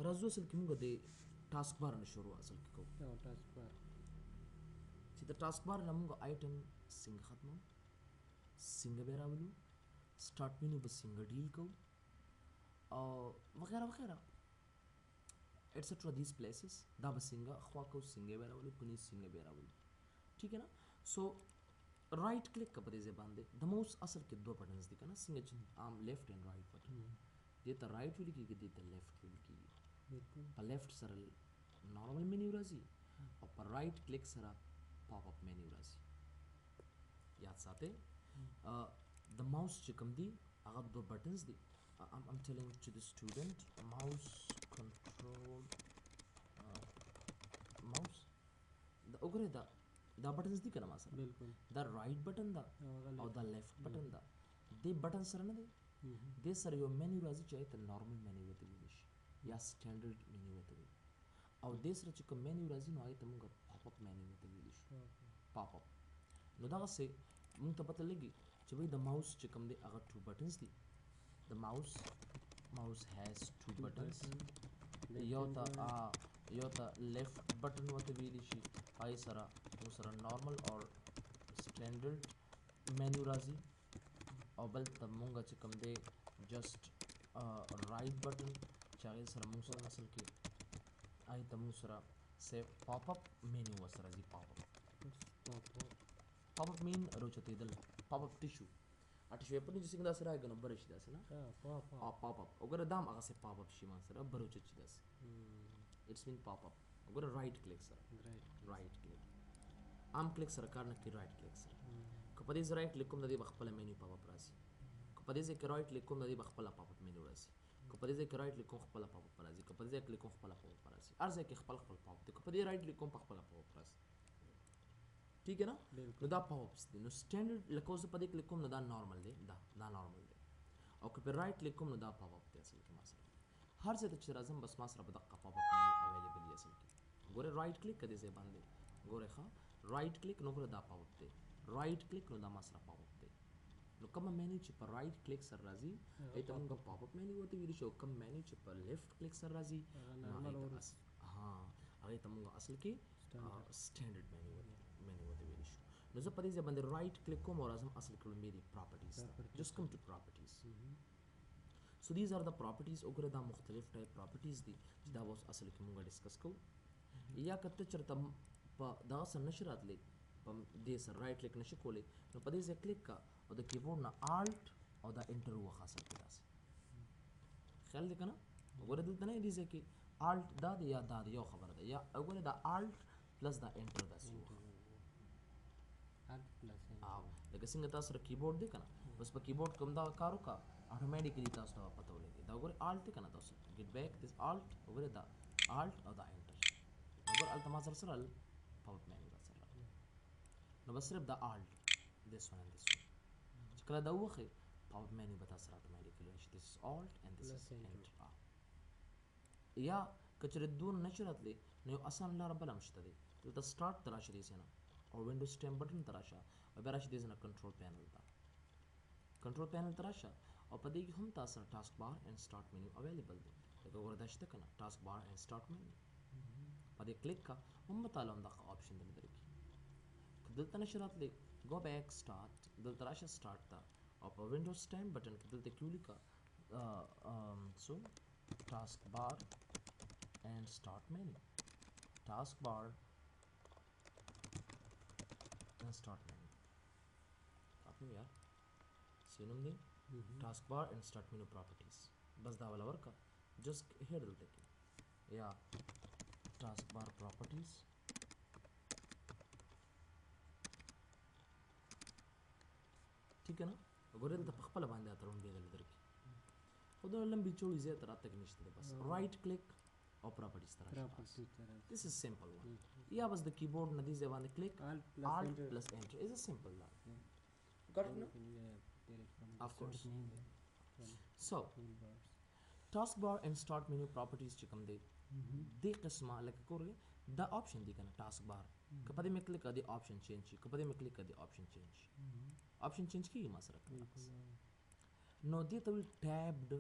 راځو اصل کې موږ د ټاسک بار نه شروع اصل کې کوو او ټاسک بار چې د ټاسک بار نه موږ آیټم څنګه ختمو څنګه به راولو سٹارټ مینو به څنګه ډیل کوو او وغیرہ وغیرہ ایٹسٹرا دیز پلیسز دا به څنګه خوا کوو څنګه به راولو کني څنګه به راولو ٹھیک ہے نا سو رائٹ کلک په دې ځای باندې د موس اصل کې دوه بټنز دي کنه څنګه چې عام لیفت اینڈ رائٹ بټن دې ته رائٹ ویل کېږي دې ته لیفت ویل کېږي په لیفت سره نارمل مینیو راځي او په رائٹ کلک سره پاپ اپ مینیو راځي یاد ساتئ د ماوس چې کوم دي هغه دوه بټنز دي I'm telling to the student mouse control mouse دا وګوره دا بټنز دي کنه ما سره بالکل دا رائٹ بټن دا او دا لیفت بټن دا دې بټن سره نه دی دې سره یو مینیو راځي چې ته نارمل مینیو وته ویل شي یا سټانډرډ مینیو وته ویل او دې سره چې کوم مینیو راځي نو هغه ته موږ پاپ اپ مینیو وته ویل شي پاپ اپ نو دا څه موږ ته پته لګي چې وای د ماوس چې کوم دی هغه ټو بټنز دي the mouse has two buttons یو ته left button وته ویلی شي پای سره نو سره normal اور standard menu راځي او بل ته مونږ چې کوم دی just right button چې هغه سره مونږ سره اصل کې آی ته مونږ سره say pop up menu وسره راځي pop up mean روچتېدل pop up tissue ټیشو په دې څنګه داسې راځي نو برش داسې نه پاپ اپ وګوره دام هغه سه پاپ اپ شي ما سره بروچ چي داسې اټس مین پاپ اپ وګوره رائټ کلیک سره رائټ کلیک عام کلیک سره کار نه کوي رائټ کلیک سره که په دې رائټ کلیک کوم د دې خپل مینیو پاپ اپ راځي که په دې ځای کې رائټ کلیک کوم د دې خپل پاپ اپ مینیو راځي که په دې ځای کې رائټ کلیک کوم خپل پاپ اپ راځي که په دې ځای کې کلیک کوم خپل پاپ اپ راځي هر ځای کې خپل پاپ اپ دی که په دې رائټ کلیک کوم خپل پاپ اپ راځي ٹھیک ہے نا نو دا پاپ اپس دي نو سټانډرډ لکه اوس په دې کلیک کوم نو دا نارمل دی دا نارمل دی او که په رائټ کلیک کوم نو دا پاپ اپ دی اصل کې ما سره هر ځای ته چې راځم بس ما سره به دغه پاپ اپ اویلیبل دی اصل کې ګوره رائټ کلیک کدي ځای باندې ګوره ښه رائټ کلیک نو ګوره دا پاپ اپ دی رائټ کلیک نو دا ما سره پاپ اپ دی نو کوم مینیو چې په رائټ کلیک سره راځي ایته موږ پاپ اپ مینیو ورته ویل شو کوم مینیو چې په لیفت کلیک سره راځي ها هغه ته موږ اصل کې سټانډرډ مینیو ورته ویل شو نو زه په دې ځای باندې رائټ کلیک کوم او راځم اصل کې مې پراپرټیز جست کم ټو پراپرټیز سو دیز آر د پراپرټیز وګوره دا مختلف ټایپ پراپرټیز دي چې دا اوس اصل کې موږ ډسکس کوو یا کته چرته په دا سره نشي راتلی په دې سره رائټ کلیک نشي کولی نو په دې ځای کلیک کا او د کیبورډ نه الټ او دا انټر وخا اصل کې داسې خیال دې کنه وګوره دلته نه دې ځای کې الټ دا دی یا دا دی یو خبره ده یا وګوره دا الټ پلس دا انټر داسې وخا لکه څنګه تاسو سره کیبورډ دی کنه بس په کیبورډ کوم دا کار وکړه اتوماتیکلی تاسو ته پته ولګي دا وګوره الټ دی کنه تاسو ګیټ بیک دس الټ وګوره دا الټ او دا انټر وګوره الټ ما سره پاور مینیو سره نو بس صرف دا الټ this one and this one چې کله دا وخه پاور مینیو به تاسو سره اتوماتیکلی راشي this is alt and this is enter یا کچره دون نشرتلی نو آسان لار بل مشته دی دلته سٹارټ تراشي دي سينه او وینډوز 10 بٹن تراشه او بیا راشي دي نه کنټرول پینل تراشه او په دې کې هم تاسو ټاسک بار اینڈ سٹارټ مینیو اویلیبل دی لکه ورته شته کنه ټاسک بار اینڈ سٹارټ مینیو په دې کلیک کا هم تعالی هم دا آپشن درکې دلته نشرتلی گو بیک سٹارټ دلته راشه سٹارټ تا او په وینډوز 10 بٹن کې دلته کیو لیکا سو ټاسک بار اینڈ سٹارټ مینیو ټاسک بار and start menu کافی یار سینوم دی task bar and start menu properties بس دا ولا ورکا just here دلته کې یا task bar properties ٹھیک ہے نا وګورئ دلته په خپل باندې اترون دی درکې خو دا لمبي چوي زیات راته کې نشته بس رائټ کلیک او properties تراشه this is simple one یا بس د کیبورډ نه دی ځوان کلیک alt plus enter is a simple one got it no of course so taskbar and start menu properties چې کوم دی د قسمه لکه کورې دا option دی کنه taskbar کپه دې مې کلیک کړی option change شي کپه دې مې کلیک کړی option change کیږي ما سره نو دې ته tabbed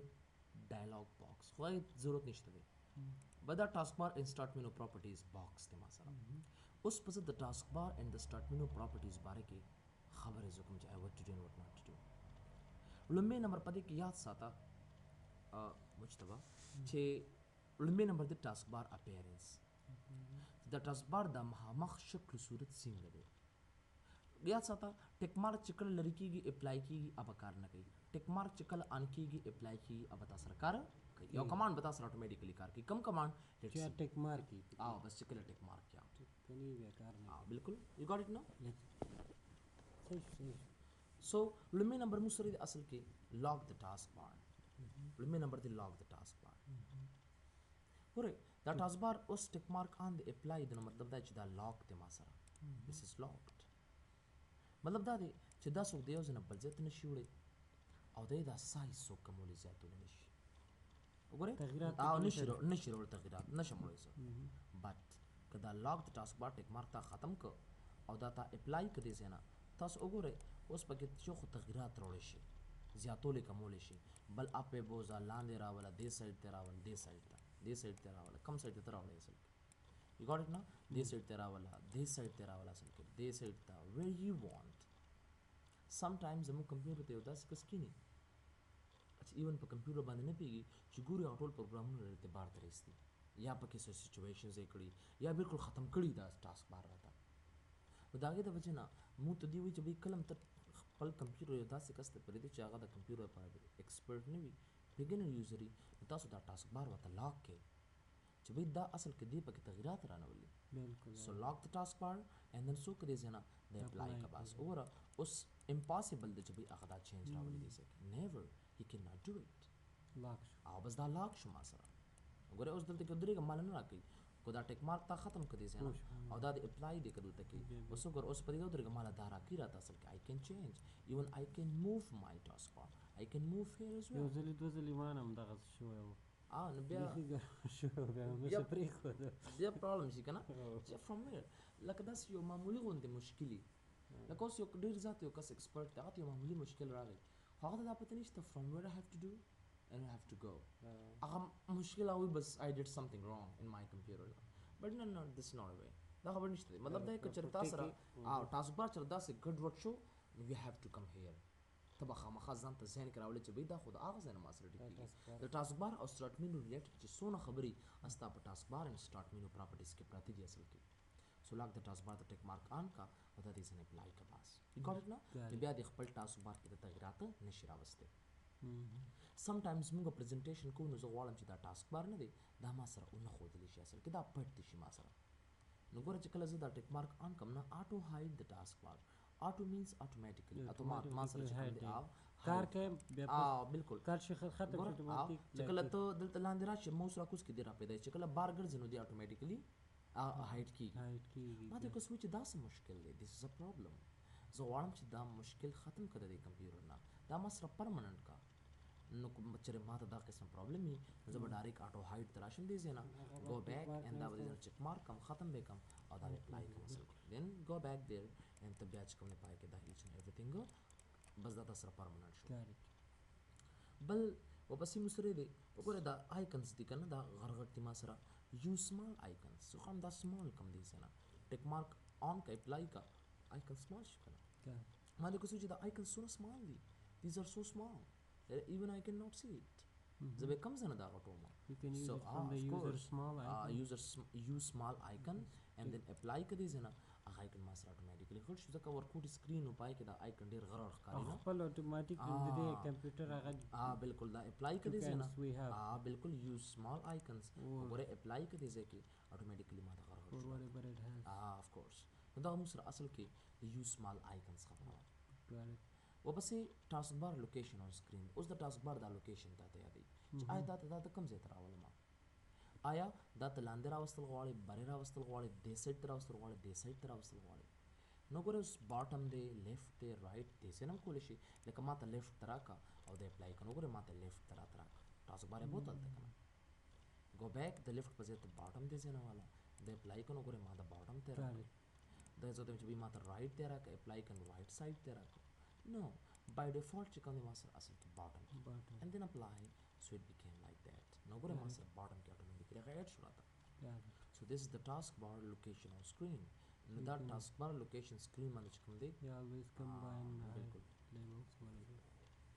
dialog box خو ضرورت نشته دی but the taskbar in start menu properties box ته ما سره اوس پس د taskbar and the start menu properties باره کې خبرې زه کوم چې what to do and what not to do لومبي نمبر پدې کې یاد ساته مجتبا چې لومبي نمبر د taskbar appearance د taskbar د مخامخ شکل صورت څنګه دی یاد ساته ټیک مارک چې کله لري کېږي اپلای کېږي اب کار نه کوي ټیک مارک چې کله ان کېږي اپلای کېږي اب تاسو سره کار کوي یو کمانډ به تاسو سره اتوماتیکلی کار کوي کم کمانډ چې ټیک مارک کی بس چې کله ټیک مارک کیا کني بیا کار نه بالکل یو ګاټ اټ نو صحیح سو لومبي نمبر مو سره اصل کې لاګ د ټاسک بار لومبي نمبر دی لاګ د ټاسک بار ګوره دا ټاسک بار اوس ټیک مارک ان د اپلای د مطلب دا چې دا لاګ دی ما سره this is locked مطلب دا دی چې دا څوک د یو ځای نه بل ځای ته نشي وړی او دی دا سایز څوک کمولی زیاتولی نشي وګورئ نشي راوړی تغیرات نشم وړی زه بټ که دا لاک د ټاسک بار ټیک مارک تا ختم که او دا تا اپلای که دې ځای نه تاسو وګورئ اوس پکې چې خو تغیرات راوړی شي زیاتولی کمولی شي بل اپ یې بوځه لاندې راوله دې سایډ ته راوله دې سایډ ته راوله کم سایډ ته راوړی اصل کې You got it now? This side tera wala, this side tera wala asal ke, this side ta where you want. Sometimes हम computer ते होता है इसका skinny. अच्छा even पर computer बंद नहीं पीगी, चिगुरी आउटोल प्रोग्राम में रहते बार तरह या पर किसी situations एक कड़ी या बिल्कुल ख़त्म कड़ी दा task बार रहता. वो दागे दा वजह ना मुँह तो दी हुई जब एक कलम तक पल computer होता है सिकस्ते पर इधर चागा दा computer पर expert नहीं भी beginner user ही तासु दा task बार वाता lock के چې به دا اصل کې دی پکې تغیرات رانولي بالکل so lock the taskbar and then so کړي ځنه د اپلای کا بس اور اوس امپاسبل د چې به هغه دا چینج راولي دي سکه never he cannot do it لاک او بس دا لاک شو ما سره وګوره اوس دلته کې درې مال نه راکې کو دا ټیک مارک تا ختم کړي ځنه او دا د اپلای دی کړو ته کې اوس وګور اوس په دې درې مال دا راکې راته اصل کې I can change even I can move my taskbar I can move here as well یو ځلې دوه ځلې مانم دغه شو یو نو بیا بیا پرېښوده بیا پرابلم شي که نه چې فرام ویر لکه داسې یو معمولي غوندې مشکلي لکه اوس یو ډېر زیات یو کس ایکسپرټ دی هغه ته یو معمولي مشکل راغی خو هغه ته دا پته نشته فرام ویر I have to do and I have to go هغه مشکل هغوی بس I did something wrong in my computer but no this is not a way دا خبر نشته دی مطلب دا که چېرې تا سره ټاسک بار چېرې داسې ګډوډ شو you have to come here ته به خامخا ځان ته ذهن کې راولې چې بھئی دا خو د هغه ځای نه ما سره ډیکېږي د ټاسک بار او سټارټ مینو ریلیټډ چې څونه خبرې ستا په ټاسک بار اینډ سټارټ مینو پراپرټیز کې پراته دي اصل کې سو لاک د ټاسک بار د ټیک مارک آن کا او دا دې ځای نه اپلای کا بس یو ګاټ اټ نو بیا د خپل ټاسک بار کې د تغیرات نشي راوستی سم ټایمز موږ پریزنټیشن کوو نو زه غواړم چې دا ټاسک بار نه دی دا ما سره ونه ښودلی شي اصل کې دا پټ دي شي ما سره نو ګوره چې کله زه دا ټیک مارک آن کړم نه آټو هایډ د ټاسک بار آټو مینس اتوماتیکلی اتومات ما سره چې کوم دی کار کوي بیا بالکل کار شي ختم شي اتوماتیک چې کله ته دلته لاندې راشي موس راکوس کې دی را پیدا چې کله بار ګرځي نو دی اتوماتیکلی هایډ کیږي ما ته کو سوچ دا څه مشکل دی this is a problem زه غواړم چې دا مشکل ختم کړه د کمپیوټر نه دا ما سره پرمننٹ کا نو چې ما ته دا قسم پرابلم وي زه به ډایرک آټو هایډ ته راشم دی ځای نه go back and دا به چک مارک کم ختم به کم او دا اپلای کوم then go back there and ته بیا چې کوم نه پای کې دا each and everything بس دا سره پرمننٹ شو بل وبسې مسره دی وګوره دا آیکنز دي کنه دا غرغړتي ما سره یو سمال آیکنز سو هم دا سمال کم دي سره ټیک مارک آن کا اپلای کا آیکن سمال شو کنه ما دې کو سوچ دا آیکن سو سمال دي these are so small even I cannot see it زه به کم زنه دا غټوم so use small icon and then apply کدي زنه هغه آیکن ما سره اتوماتیکلی خل شو ځکه ورکوټ سکرین او پای کې دا آیکن ډیر غرړ ښکاري نو خپل اتوماتیک د کمپیوټر هغه بالکل دا اپلای کدي زنه بالکل use small icons وګوره اپلای کدي ځکه اتوماتیکلی ما دا غرړ of course دا موږ سره اصل کې use small icons خبره وبسې ټاسک بار لوکیشن اون سکرین اوس د ټاسک بار دا لوکیشن ته یادې چې آیا دا کوم ځای ته راولم آیا دا ته لاندې راوستل غواړي بره راوستل غواړي دې سایډ ته راوستل غواړي دې سایډ ته راوستل غواړي نو ګوره اوس باټم دی لیفټ دی رایټ دې څه نه کولی شي لکه ما ته لیفټ ته راکړه او د اپلای کړه ګوره ما ته لیفټ ته راته راکړه ټاسک بار یې بوتل ته کنه گو بیک د لیفټ په ځای ته باټم دې څه نه والا د اپلای کړه ګوره ما د باټم ته راکړه دا زه ته چې ما ته رایټ ته راکړه اپلای کړه رایټ سایډ ته راکړه No, by default چې کوم master اصل کې bottom and then apply so it became like that. نو ګوره master bottom کې automatically کې هغه اډ شو راته Yeah. so this is the taskbar location on screen نو دا taskbar location screen باندې چې کوم دی They always combine بالکل labels whatever.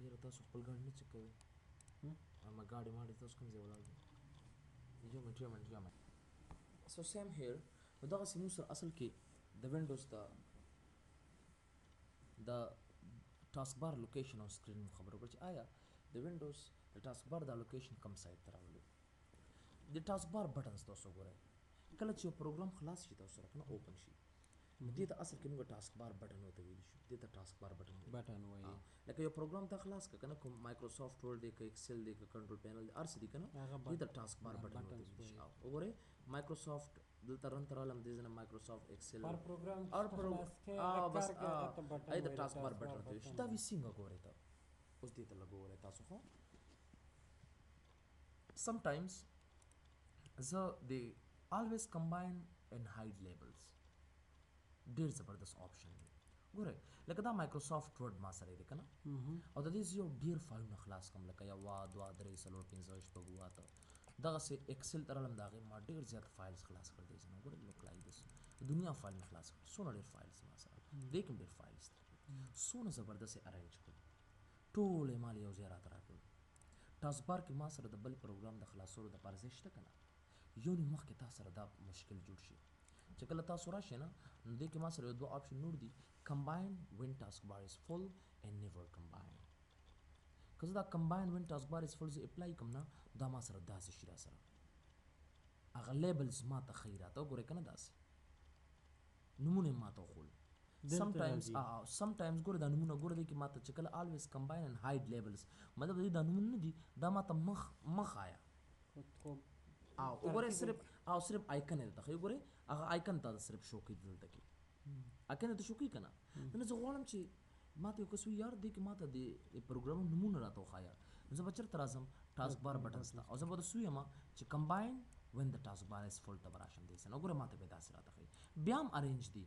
یاره تاسو خپل ګاډي نه چک کوئ اما ګاډي ماډي تاسو کوم ځای ولاړ دي so same here نو دغسې موږ سره اصل کې د وینډوز د taskbar location on screen خبرو کړو چې آیا د وینډوز د taskbar د لوکیشن کوم سایت ته راولو د taskbar بټنز تاسو ګورئ کله چې یو پروګرام خلاص شي تاسو سره کنه اوپن شي دې ته اصل کې موږ taskbar بټن وته ویل شو دې ته taskbar بټن Button وایي. لکه یو پروګرام ته خلاص ک کنه کوم مایکروسافټ ورډ دی ک ایکسل دی ک کنټرول پینل دی ارس دی کنه هغه دې ته taskbar بټن وته ویل شي وګورئ مایکروسافټ دلته رن ترالم دې ځنه مایکروسافټ ایکسل پر پروګرام اور بس بټن اې د taskbar بټن وته ویل شي دا وی څنګه ګورئ ته اوس دې ته لګورئ تاسو خو sometimes they always combine and hide labels ډېر زبردست option دی ګورئ لکه دا مایکروسافټ ورډ ما سره دی کنه او د دې یو ډېر فایلونه خلاص کوم لکه یو دوه درې څلور پنځه شپږ اووه اته دغسې ایکسل ته رالم د هغې ما ډېر زیات فایلز خلاص کړ دی زما ګورئ لوک لایک دس دنیا فایل مې خلاص کړ څونه ډېر فایلز ما سره دې کې هم ډېر فایلز دي څونه زبردست یې ارینج کړل ټول یې مال یو ځای راته راکړل taskbar کې ما سره د بل پروګرام د خلاصولو دپاره ځای شته که نه یو نیم وخت کې تا سره دا مشکل جوړ شي چې کله تاسو راشئ نه نو دې کې ما سره یو دوه آپشن نور دي combine when taskbar is full and never combine که زه دا combine when taskbar is full زه اپلای کوم نه دا ما سره داسې شي را سره هغه لیبلز ما ته ښیي راته وګورئ که نه داسې نومونه یې ما ته وښول sometimes ګوره دا نومونه ګوره دی کې ما ته چې کله always combine and hide labels مطلب د دې دا نومونه نه دي دا ما ته مخ آیا او وګورئ صرف آیکن یې درته ښیي وګورئ هغه آیکن ته صرف شو کوي دلته کې آیکن یې ته شو کوي که نه نو زه غواړم چې ما ته یو کس وي یار دې کې ما ته د پروګرام نومونه راته وښایه نو زه به چېرته راځم taskbar بټنز ته او زه به درته ویم چې combine when the taskbar is full ته به راشم دې سره وګوره ما ته به یې داسې راته ښیي بیا هم ارینج دي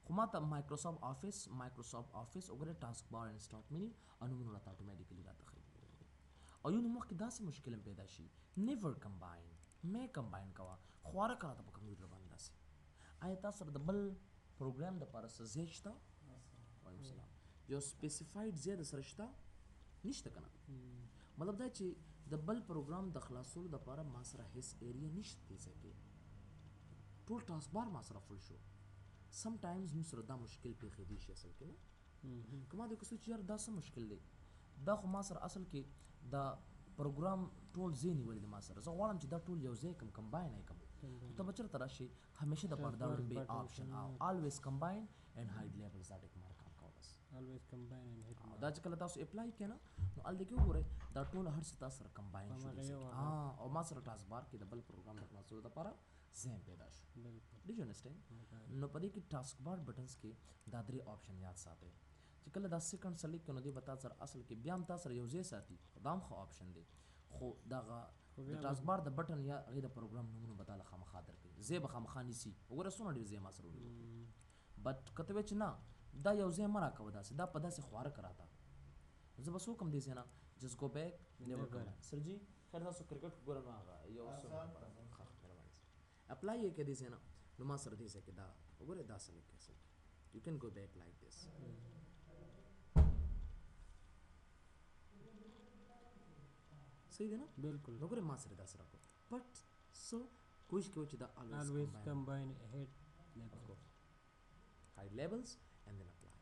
خو ما ته مایکروسافټ آفس وګوره taskbar and start menu او نومونه راته اټومیټیکلي راته ښیي او یو نو مخکې داسې مشکل هم پیدا شي never combine مې کمباین کوه خواره که راته په کمپیوټر باندې داسې آیا تا سره د بل پروګرام دپاره څه ځای شته وعلیکم السلام یو سپیسیفاید ځای د سره شته نشته که نه مطلب دا چې د بل پروګرام د خلاصولو دپاره ما سره هیڅ ایریا نشته دې ځای کې ټول taskbar ما سره فل شو sometimes موږ سره دا مشکل پیښېدی شي اصل کې نه که ما دې کسو چې یار دا څه مشکل دی دا خو ما سره اصل کې دا پروګرام ټول ځای نیولی دی ما سره زه غواړم چې دا ټول یو ځای کړم کمباین یې کړم ته به چېرته راشي همیشه دپاره دا لومبی آپشن always combine and hide labels دا ټیک مارک هم کوه بس always combine and hide دا چې کله تاسو اپلای کړئ نه نو هلته کې وګورئ دا ټول هر څه تاسو سره کمباین شو او ما سره taskbar کې د بل پروګرام د خلاصولو دپاره ځای پیدا شو ډid you understand نو په دې کې taskbar بټنز کې دا درې آپشن یاد ساتئ چې کله دا سیکنډ سلیکټ کړو نو دې به تا سره اصل کې بیا هم تا سره یو ځای ساتي خو دا هم ښه آپشن دی خو دغه د taskbar د بټن یا هغې د پروګرام نومونه به تاله خامخا درکوي ځای به خامخا نیسي وګوره څومره ډېر ځای ما سره ولیدو بټ که ته وایې چې نه دا یو ځای مه راکوه داسې دا په داسې خواره که راته زه به څه وکړم دې ځای نه just go back never come back سر جي خیر تاسو کرکټ ګوره نو هغه یو اپلای یې کړه دې ځای نه نو ما سره دې ځای کې دا وګوره دا سلیکټ کړه you can go back like this صحیح دی نه بالکل نو ګوره ما سره داسې راکړو بټ څه کوشش کوو چې دا always combine hide labels and then apply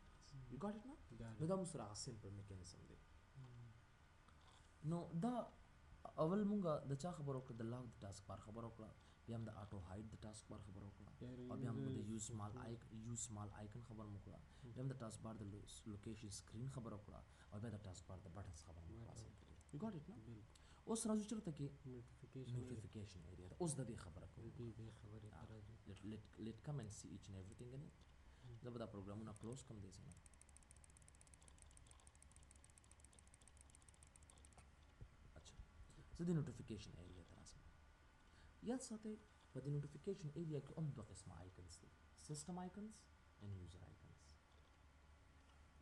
you got it now نو دا موږ سره هغه سمپل میکانیزم دی نو دا اول مونږه د چا خبره وکړه د لاک د taskbar خبره وکړه بیا هم د auto hide د taskbar خبره وکړه او بیا هم د use small icon خبره مو وکړه بیا هم د taskbar د location screen خبره وکړه او بیا د taskbar د buttons خبره مو وکړه you got it now اوس راځو چېرته کې notification area اوس د دې خبره کوو let come and see each and everything in it زه به دا پروګرامونه کلوز کړم دې ځای نه اچھا زه د نوټیفیکیشن ایریا ته راځم یاد ساتئ په دې نوټیفیکیشن ایریا کې هم دوه قسمه آیکنز دي سیسټم آیکنز اینڈ یوزر آیکنز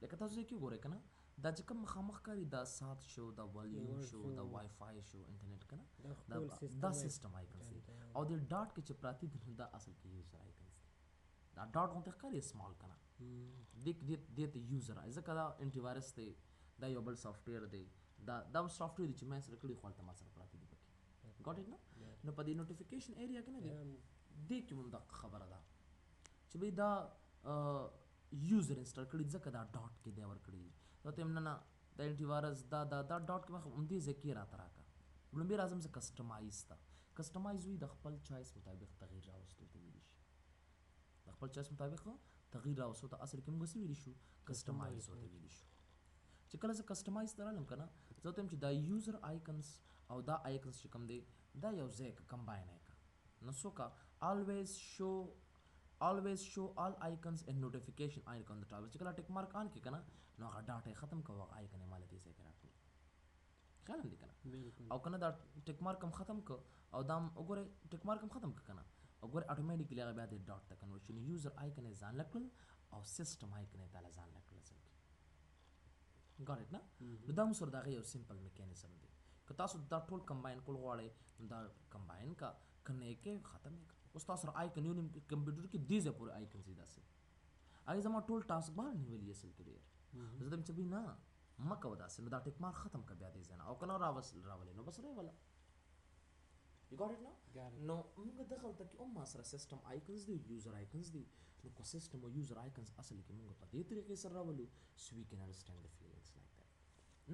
لکه تاسو کې ګورئ که نه دا چې کوم مخامخ کاری دا سات شو دا والیوم Word شو شو. دا وای فای شو انټرنیټ کنه دا دا خپل دا سیستم آیکنز دي او د ډاټ کې چې پراتی دي نو دا اصل کې یوزر آیکنز دي دا ډاټ غونډه ښکاري سمال کنه د ته یوزر ځکه دا انټي وایرس دی دا یو بل سافټویر دی دا سافټویر چې ما سره کړی خو تل ما سره پراتی دي پکې ګاټ اټ نو نو په دې نوټیفیکیشن ایریا کې نه دی دې کې موږ د خبره ده چې به دا یوزر انسټال کړي ځکه دا ډاټ کې دی ور کړی نو ته نه دا انټي وایرس دا ډاټ کې مخ هم دې ځکه راته راکا لومبي راځم چې کسټمایز تا کسټمایز وي د خپل چوایس مطابق تغییر راوستو ته ویل شي د خپل چوایس مطابق تغییر راوستو ته اصل کې موږ څه ویل شو کسټمایز وته ویل شو چې کله زه کسټمایز درالم کنه زه ته چې دا یوزر آیکنز او دا آیکنز چې کوم دی دا یو ځای کمباین کا نو سو کا always show all icons and notification icon the top چې کله ټیک مارک آن کې کنه نو هغه ډاټا ختم کوه آیکن مال دې ځای کې راکړي خیال دې کنه او کنه دا ټیک مارک هم ختم کو او دا وګوره ټیک مارک هم ختم کنه وګوره اتوماتیکلی هغه بیا د ډاټ ته کنورشن یوزر آیکن ځان لکل او سیستم آیکن تعالی ځان لکل ځل ګاټ اټ نه نو دا موږ سره دا یو سمپل میکانیزم دی که تاسو دا ټول کمباین کول غواړئ دا کمباین کا کنه کې ختم کا اوس تاسو آیکن یو کمپیوټر کې دیزه پورې آیکن سي داسې اګه زما ټول ټاسک بار نیولې اصل کې ډیر زه دم چې نه مکه وداسې نو دا ټیک مار ختم کا بیا دې زنه او کنه راولې نو بس راولا you got it now نو موږ دغه ته کې ما سره سیستم آیکنز دی یوزر آیکنز دی نو کو سیستم او یوزر آیکنز اصل کې موږ په دې طریقې سره راولو سو وی کین انډرسټاند د فیلینګز لایک دیٹ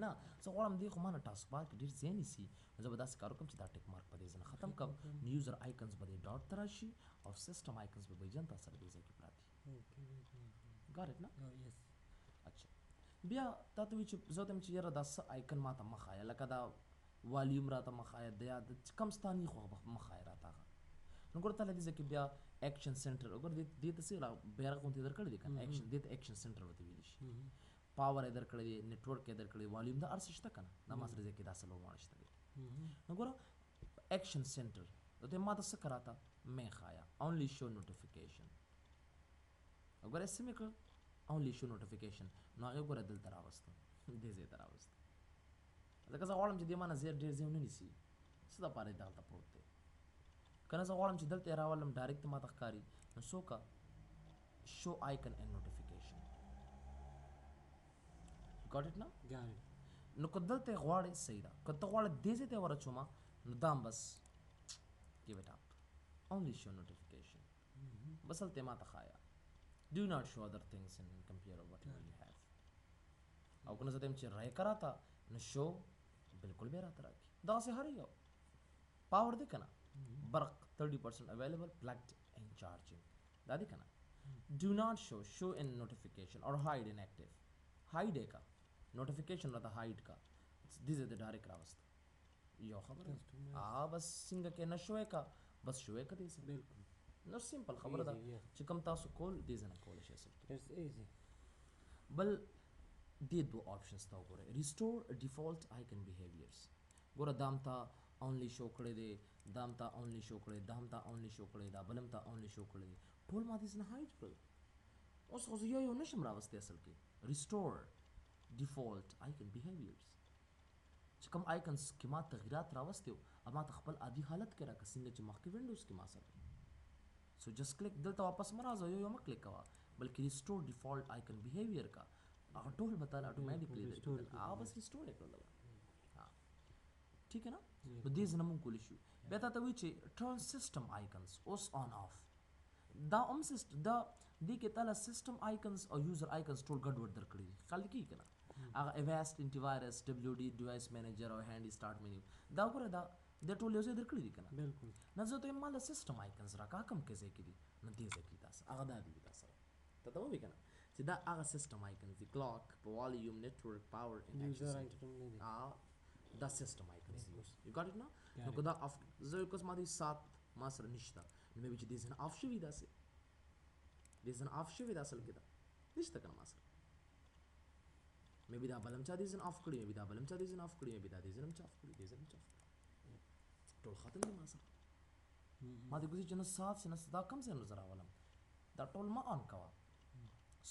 نه زه غواړم دې خو ما نه ټاسک بار کې ډیر ځای نیسي زه به داسې کار وکړم چې دا ټیک مارک په دې ځنه ختم کړم یوزر آیکنز به دې ډاټ ته راشي او سیستم آیکنز به جن تاسو سره دې ځای کې پراتی got it نه اچھا بیا تاسو وی چې زه تم چې یاره دا س آیکن ما ته مخایا لکه دا والیوم را ته مخایا د یاد کم ستانی خو مخایا را تا نو ګورته لدې ځکه بیا اکشن سنټر وګور دې ته سره بیره کوم ته درکړی دی کنه اکشن دې ته اکشن سنټر وته ویل شي پاور ادر کړی دی نیټورک ادر کړی والیوم دا ارس شته کنه دا ما سره ځکه دا سلو مانشته دی نو ګور اکشن سنټر ته ما ته څه کراتا مې خایا اونلی شو نوټیفیکیشن وګور اسمه ک اونلی شو نوټیفیکیشن نو هغه ګور دل تراوسته دې زه تراوسته ځکه زه غواړم چې دې مانه زیر ډیر زیونه نیسی څه د پاره دالته پروت دی کنه زه غواړم چې دلته راولم ډایرکټ ما تخکاری نو سو کا شو آیکن اینڈ نوټیفیکیشن got it now نو کو دلته غواړې صحیح ده که ته غواړې دې ځای ته ورچوما نو دام بس give it up only show notification بس هلته ما تخایا do not show other things in computer whatever you have او کنه زه تم چې راي کراتا نو شو بالکل به راته راکی دا سه هر یو پاور دی کنه برق 30% available plugged and charging دا دی کنه do not show in notification or hide inactive hide کا notification راته hide کا these are the direct راوست یو خبره بس څنګه کې نشوي کا بس شوي کا دې سه بالکل نو سمپل خبره ده چې کوم تاسو کول دې زنه کول شي اصل it's easy بل دې دوه آپشنز تا وګوره ریسټور ډیفالت آیکن بیهیویرز ګوره دام تا اونلی شو کړی دی دام تا اونلی شو کړی دام تا اونلی شو کړی دا بلم تا اونلی شو کړی ټول ما دې نه هایډ کړل اوس خو یو نشم راوستي اصل کې ریسټور ډیفالت آیکن بیهیویرز چې کوم آیکنز کې ما تغیرات راوستیو اما ته خپل عادي حالت کې راکې څنګه چې مخکې وینډوز کې ما سره سو جست کلیک دلته واپس مرزه یو م کلیک کوا بلکې ریسټور ډیفالت آیکن بیهیویر کا هغه ټول بتاله اتوماتیکلی بس ریسټور کړل ٹھیک ہے نا نو دې زنه مونږ کول شو بیا ته وی چې ټرن سیستم آیکنز اوس آن اف دا سیستم دا دې کې تعالی سیستم آیکنز او یوزر آیکنز ټول ګډوډ درکړي خلک کی کنه هغه ایواست انټي وایرس دبليو ډي ډیوایس منیجر او هاند سٹارټ منیو دا وګوره دا د ټول یو ځای درکړي دي کنه بالکل نه زه ته مال سیستم آیکنز راکا کم کې ځای کې دي نه دې ځای کې تاسو هغه دا دي تاسو ته وی کنه چې دا هغه سیستم آیکنز دي کلاک والیوم نیټورک پاور ان یوزر آیکن نه دي دا سیستم آیکنز دي یو ګاټ اټ نو نو کو دا اف زه کوم ما دي سات ما سره نشته نو مې چې دې زنه اف شوی داسې دې زنه اف شوی داسې لګیدا نشته کنه ما سره مې بي دا بلم چا دې زنه اف کړی مې بي دا بلم چا دې زنه اف کړی مې بي دا دې زنه چا اف کړی دې زنه چا ټول ختم دي ما سره ما دې ګوزي چې نو سات سره دا کم څه نظر اولم دا ټول ما آن کوا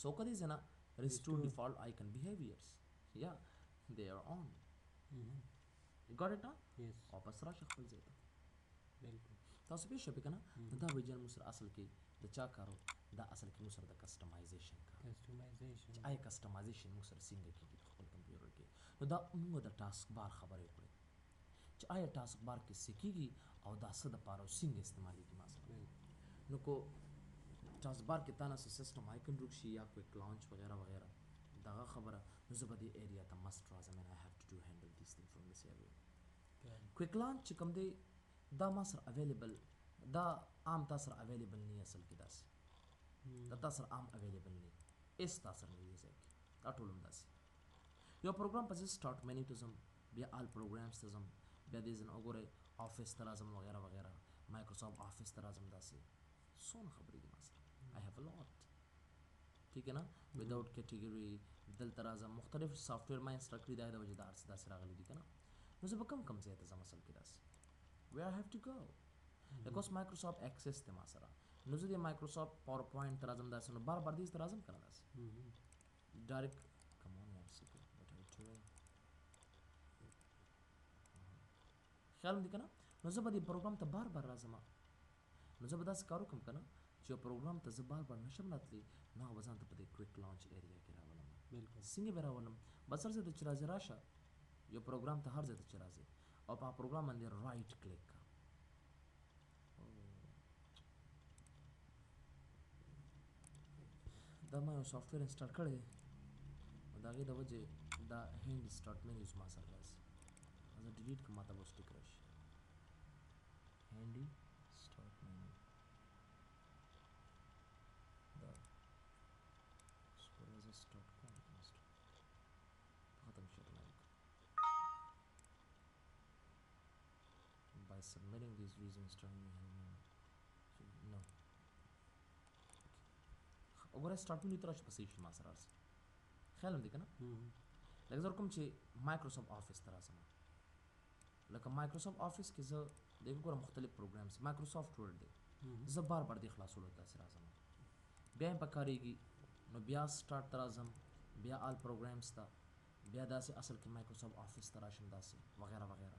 سو کدي زنه restore default icon behaviors yeah, they are on. Mhm. You got it now. Yes. واپس راشه خپل ځای ته. بالکل. تاسو پوه شئ کنه Mhm. دا ویجن مو سره اصل کې د چا کارو دا اصل کې مو سره د کسټمایزیشن کار Customization. چې آیا کسټمایزیشن مو سره څنګه کیږي په خپل کمپیوټر کې نو دا موږ د ټاسک بار خبرې وکړې چې آیا ټاسک بار کې څه کیږي او دا څه د پاره څنګه استعمالېږي ما سره بالکل. نو کو ټاسک بار کې تانه سیستم آیکن روک شي یا کویک لانچ وغیرہ وغیرہ دغه خبره نو زه به دې ایریا ته مست راځم and I have to do handle this thing from this area. کویک لانچ چې کوم دی دا ما سره اویلیبل دا عام تاسو سره اویلیبل نه اصل کې داسې دا تاسو سره عام اویلیبل نه اس تاسو سره نه دی ځکه دا ټول هم داسې یو پروګرام په سٹارټ مینیو ته ځم بیا آل پروګرامز ته ځم بیا دې ځنه وګورئ آفس ته راځم وغیرہ وغیرہ مایکروسافټ آفس ته راځم داسې څونه خبرې دي ما سره I have a lot ٹھیک ہے نا وداؤٹ کیټیګوري دلته راځم مختلف سافټویر ما انسټال کړي دا د وجه دار داسې راغلي دي که نه نو زه به کم ځای ته ځم اصل کې داسې where I have to go because Microsoft Access ته ما سره نو زه د Microsoft PowerPoint ته راځم داسې نو بار بار دې ته راځم که نه داسې ډایرکټ come on یار سیکو what are you doing خیال مې دی که نه نو زه به دې پروګرام ته بار بار راځم نو زه به داسې کار وکړم که نه چې یو پروګرام ته زه بار بار نشم راتلی نو هغه به ځان ته په دې کویک لانچ ایریا کې راولم بالکل. څنګه به راولم بس هر ځای ته چې راځې راشه یو پروګرام ته هر ځای ته چې راځې او په هغه پروګرام باندې رایټ کلیک کړه دا ما یو سافټویر انسټال کړی دی نو د هغې د وجې دا هینډ سټارټ مینیوز ما سره راسي زه ډیلیټ کړم ما ته به اوس ټیک راشي هینډي سټارټ مینیو دا سپوز سټارټ کوم ختم شو لایک by submitting these reasons turning no وګوره سټارټ مینیو ته راشي په صحیح شي ما سره راسي خیال هم دی که نه لکه زه کوم چې مایکروسافټ آفس ته راځم لکه مایکروسافټ آفس کې زه دغه ګوره مختلف پروګرامز مایکروسافټ ورډ دی زه بار بار دې خلاصولو ته داسې راځم بیا یې پکارېږي نو بیا سټارټ ته راځم بیا آل پروګرامز ته بیا داسې اصل کې مایکروسافټ آفس ته راشم داسې وغیرہ وغیرہ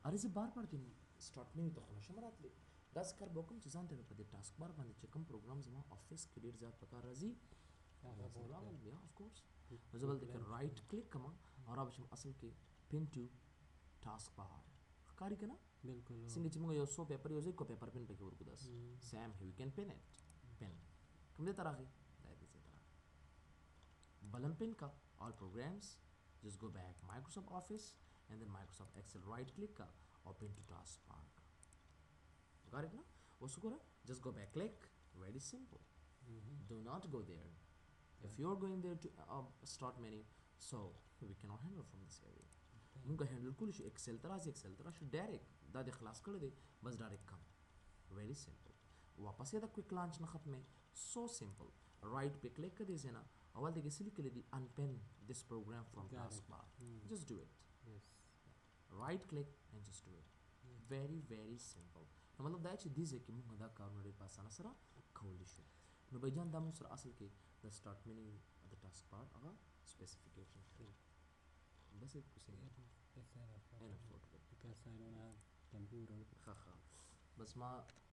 ارې زه بار بار دې سټارټ مینیو ته خو نشم راتلی داسې کار به وکړم چې ځان ته مې په دې ټاسک بار باندې چې کوم پروګرام زما آفس کې ډېر زیات پکار راځي بیا اف کورس نو زه بل دې کې رایټ کلیک کوم او را به شم اصل کې پین ټو ټاسک بار ښکاري که نه بالکل. څنګه چې موږ یو څو پیپر یو ځای کو پیپر پین پکې ورکو داسې سیم وی کین پین اټ پین کوم دې ته راغی دا دې ځای ته راغی بلن پین کا all programs just go back Microsoft Office and then Microsoft Excel right click ka or pin to taskbar ka got it now also go just go back click very simple do not go there if you're going there to start menu so we cannot handle from this area مونږ هندل کول شو ایکسل ته راځي ایکسل ته راشو ډایرکټ دا د خلاص کړی دی بس ډایرکټ کم ویری سمپل واپس یې د کویک لانچ نه ختمې سو سمپل رایټ پې کلیک کړئ ځنه اول دغه سلی کړی دی unpin this program from taskbar just do it right click and just do it very very simple نو مطلب دا چې دې ځای کې موږ دا کارونه ډېر په اسانه سره کولی شو نو بھائی جان دا موږ سره اصل کې د سټارټ مینیو د ټاسک بار هغه سپیسیفیکیشن بس ایک کچھ نہیں because I don't have computer. بس ما